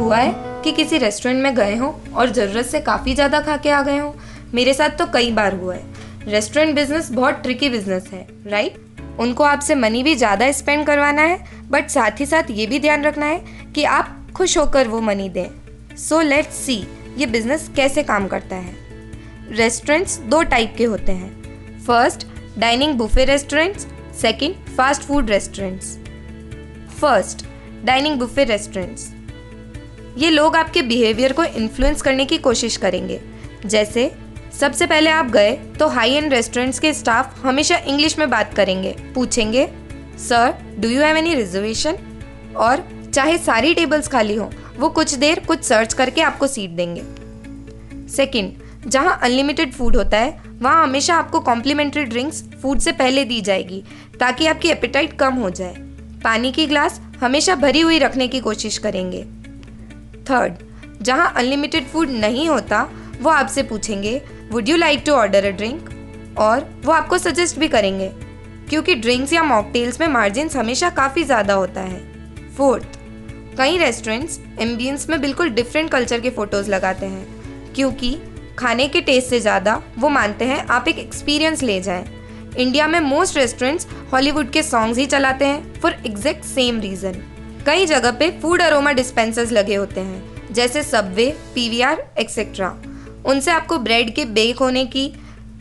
हुआ है कि किसी रेस्टोरेंट में गए हो और ज़रूरत से काफ़ी ज़्यादा खा के आ गए हो? मेरे साथ तो कई बार हुआ है। रेस्टोरेंट बिजनेस बहुत ट्रिकी बिजनेस है, राइट? उनको आपसे मनी भी ज़्यादा स्पेंड करवाना है, बट साथ ही साथ ये भी ध्यान रखना है कि आप खुश होकर वो मनी दें। सो लेट्स सी ये बिजनेस कैसे काम करता है। रेस्टोरेंट्स दो टाइप के होते हैं। First, dining buffet restaurants. Second, fast food restaurants. First, dining buffet restaurants. ये लोग आपके बिहेवियर को इन्फ्लुएंस करने की कोशिश करेंगे। जैसे सबसे पहले आप गए तो हाई एंड रेस्टोरेंट्स के स्टाफ हमेशा इंग्लिश में बात करेंगे, पूछेंगे sir do you have any reservation, और चाहे सारी टेबल्स खाली हो वो कुछ देर कुछ सर्च करके आपको सीट देंगे। सेकंड, जहाँ अनलिमिटेड फूड होता है वहाँ हमेशा आपको कॉम्प्लीमेंट्री ड्रिंक्स फूड से पहले दी जाएगी ताकि आपकी एपेटाइट कम हो जाए। पानी की ग्लास हमेशा भरी हुई रखने की कोशिश करेंगे। थर्ड, जहाँ अनलिमिटेड फूड नहीं होता वो आपसे पूछेंगे would you like to order a drink, और वो आपको सजेस्ट भी करेंगे क्योंकि ड्रिंक्स या मॉकटेल्स में मार्जिन्स हमेशा काफ़ी ज़्यादा होता है। फोर्थ, कई रेस्टोरेंट्स एम्बियंस में बिल्कुल डिफरेंट कल्चर के फ़ोटोज़ लगाते हैं क्योंकि खाने के टेस्ट से ज़्यादा वो मानते हैं आप एक एक्सपीरियंस ले जाएं। इंडिया में मोस्ट रेस्टोरेंट्स हॉलीवुड के सॉन्ग्स ही चलाते हैं फॉर एग्जैक्ट सेम रीज़न। कई जगह पे फूड अरोमा डिस्पेंसर्स लगे होते हैं जैसे सबवे, पीवीआर एक्सेट्रा। उनसे आपको ब्रेड के बेक होने की,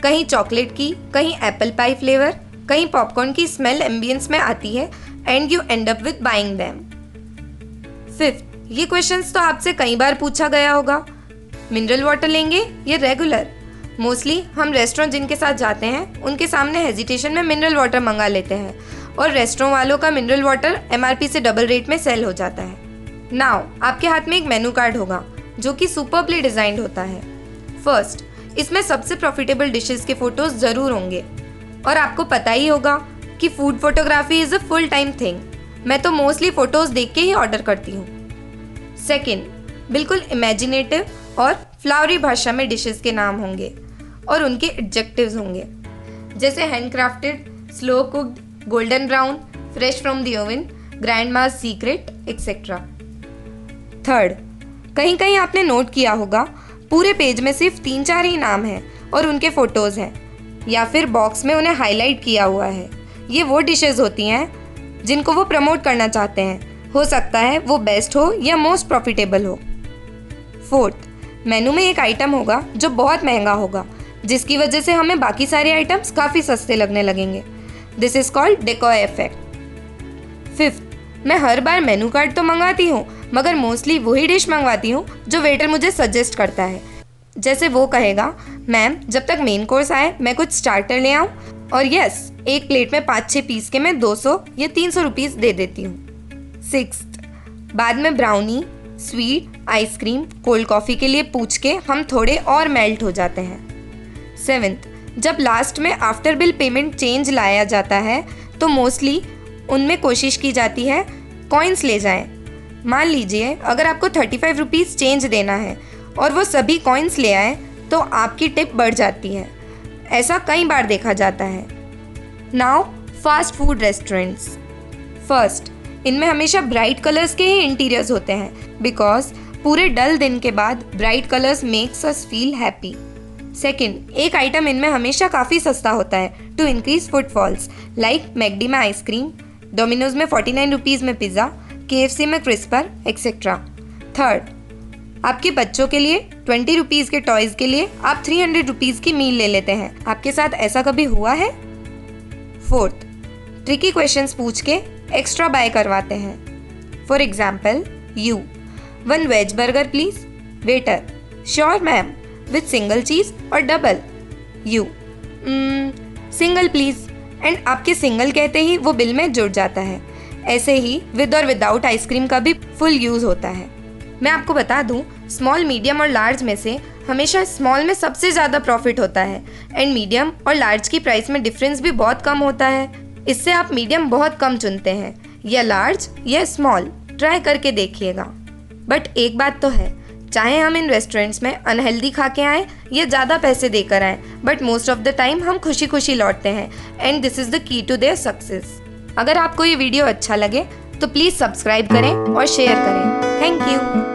कहीं चॉकलेट की, कहीं एप्पल पाई फ्लेवर, कहीं पॉपकॉर्न की स्मेल एम्बियंस में आती है and you and up with buying them. Fifth, ये क्वेश्चंस तो आपसे कई बार पूछा गया होगा, मिनरल वाटर लेंगे या रेगुलर? मोस्टली हम रेस्टोरेंट जिनके साथ जाते हैं उनके सामने हेजिटेशन में मिनरल वाटर मंगा लेते हैं और रेस्टोरेंट वालों का मिनरल वाटर एमआरपी से डबल रेट में सेल हो जाता है। नाउ आपके हाथ में एक मेनू कार्ड होगा जो कि सुपर्बली डिजाइंड होता है। फर्स्ट, इसमें सबसे प्रॉफिटेबल डिशेस के फोटोज जरूर होंगे और आपको पता ही होगा कि food photography is a full time thing. मैं तो मोस्टली फोटोज देख के ही ऑर्डर करती हूँ। सेकेंड, बिल्कुल इमेजिनेटिव और फ्लावरी भाषा में डिशेस के नाम होंगे और उनके एडजेक्टिव्स होंगे जैसे handcrafted, slow cooked, golden brown, fresh from the oven, grandma's secret etcetera. Third, कहीं कहीं आपने नोट किया होगा पूरे पेज में सिर्फ 3-4 ही नाम हैं और उनके फोटोज हैं या फिर बॉक्स में उन्हें हाईलाइट किया हुआ है। ये वो डिशेस होती हैं जिनको वो प्रमोट करना चाहते हैं। हो सकता है वो बेस्ट हो या मोस्ट प्रॉफिटेबल हो। फोर्थ, मेनू में एक आइटम होगा जो बहुत महंगा होगा जिसकी वजह से हमें बाकी सारे आइटम्स काफ़ी सस्ते लगने लगेंगे। This is called decor effect. Fifth, मैं हर बार मेनू कार्ड तो मंगाती हूँ मगर मोस्टली वही डिश मंगवाती हूँ जो वेटर मुझे सजेस्ट करता है। जैसे वो कहेगा मैम जब तक मेन कोर्स आए मैं कुछ स्टार्टर ले आऊँ, और यस, एक प्लेट में 5-6 पीस के मैं 200 या 300 रुपीज़ दे देती हूँ। सिक्स्थ, बाद में brownie, sweet, ice cream, cold coffee के लिए पूछ के हम थोड़े और मेल्ट हो जाते हैं। सेवेंथ, जब लास्ट में आफ्टर बिल पेमेंट चेंज लाया जाता है तो मोस्टली उनमें कोशिश की जाती है कॉइन्स ले जाएं। मान लीजिए अगर आपको 35 रुपीज़ चेंज देना है और वो सभी कॉइन्स ले आए तो आपकी टिप बढ़ जाती है। ऐसा कई बार देखा जाता है। Now fast food restaurants. First, इनमें हमेशा ब्राइट कलर्स के ही इंटीरियर्स होते हैं बिकॉज पूरे डल दिन के बाद bright colours makes us feel happy. Second, एक आइटम इनमें हमेशा काफ़ी सस्ता होता है to increase footfalls, like McD में आइसक्रीम, डोमिनोज में 49 रुपीज़ में पिज़्ज़ा, KFC में क्रिस्पर एक्सेट्रा। थर्ड, आपके बच्चों के लिए 20 रुपीज़ के टॉयज़ के लिए आप 300 रुपीज़ की मील ले लेते हैं। आपके साथ ऐसा कभी हुआ है? फोर्थ, ट्रिकी क्वेश्चंस पूछ के एक्स्ट्रा बाय करवाते हैं। For example, you 1 veg burger please. Waiter, sure ma'am, with single cheese और double. You single please, and आपके सिंगल कहते ही वो बिल में जुड़ जाता है। ऐसे ही विद और विदाउट आइसक्रीम का भी फुल यूज होता है। मैं आपको बता दूं, स्मॉल, मीडियम और लार्ज में से हमेशा स्मॉल में सबसे ज़्यादा प्रॉफिट होता है एंड मीडियम और लार्ज की प्राइस में डिफरेंस भी बहुत कम होता है। इससे आप मीडियम बहुत कम चुनते हैं, या लार्ज या स्मॉल, ट्राई करके देखिएगा। बट एक बात तो है, चाहे हम इन रेस्टोरेंट्स में अनहेल्दी खा के आएँ या ज़्यादा पैसे देकर आएँ, but most of the time हम खुशी खुशी लौटते हैं and this is the key to their success. अगर आपको ये वीडियो अच्छा लगे तो प्लीज़ सब्सक्राइब करें और शेयर करें। Thank you.